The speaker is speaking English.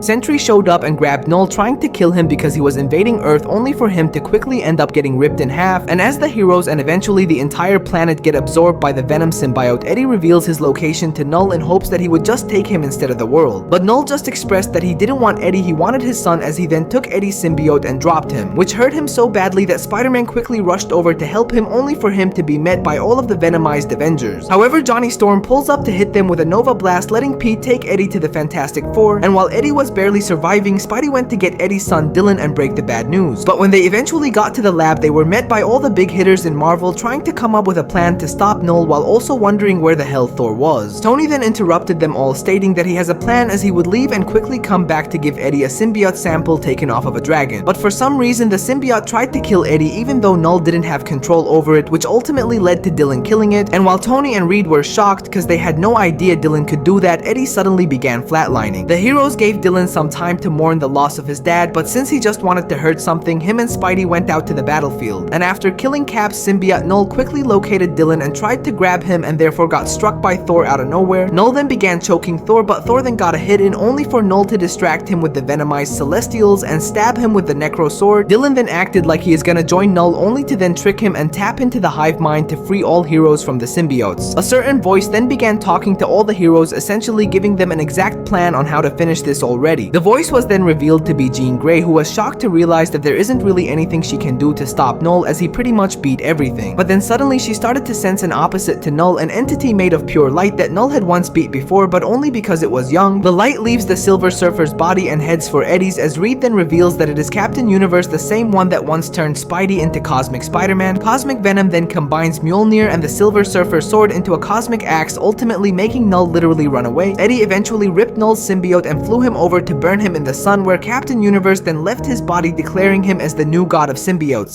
Sentry showed up and grabbed Knull, trying to kill him because he was invading Earth, only for him to quickly end up getting ripped in half. And as the heroes and eventually the entire planet get absorbed by the Venom symbiote, Eddie reveals his location to Knull in hopes that he would just take him instead of the world. But Knull just expressed that he didn't want Eddie, he wanted his son, as he then took Eddie's symbiote and dropped him, which hurt him so badly that Spider-Man quickly rushed over to help him, only for him to be met by all of the Venomized Avengers. However, Johnny Storm pulls up to hit them with a Nova Blast, letting Pete take Eddie to the Fantastic Four, and while Eddie was barely surviving, Spidey went to get Eddie's son Dylan and break the bad news. But when they eventually got to the lab, they were met by all the big hitters in Marvel, trying to come up with a plan to stop Knull while also wondering where the hell Thor was. Tony then interrupted them all, stating that he has a plan, as he would leave and quickly come back to give Eddie a symbiote sample taken off of a dragon. But for some reason, the symbiote tried to kill Eddie even though Knull didn't have control over it, which ultimately led to Dylan killing it. And while Tony and Reed were shocked because they had no idea Dylan could do that, Eddie suddenly began flatlining. The heroes gave Dylan some time to mourn the loss of his dad, but since he just wanted to hurt something, him and Spidey went out to the battlefield. And after killing Cap's symbiote, Knull quickly located Dylan and tried to grab him, and therefore got struck by Thor out of nowhere. Knull then began choking Thor, but Thor then got a hit in, only for Knull to distract him with the Venomized Celestials and stab him with the Necro Sword. Dylan then acted like he is gonna join Knull, only to then trick him and tap into the hive mind to free all heroes from the symbiotes. A certain voice then began talking to all the heroes, essentially giving them an exact plan on how to finish this already. The voice was then revealed to be Jean Grey, who was shocked to realize that there isn't really anything she can do to stop Knull, as he pretty much beat everything. But then suddenly she started to sense an opposite to Knull, an entity made of pure light that Knull had once beat before, but only because it was young. The light leaves the Silver Surfer's body and heads for Eddie's, as Reed then reveals that it is Captain Universe, the same one that once turned Spidey into Cosmic Spider-Man. Cosmic Venom then combines Mjolnir and the Silver Surfer's sword into a cosmic axe, ultimately making Knull literally run away. Eddie eventually ripped Knull's symbiote and flew him over to burn him in the sun, where Captain Universe then left his body, declaring him as the new god of symbiotes.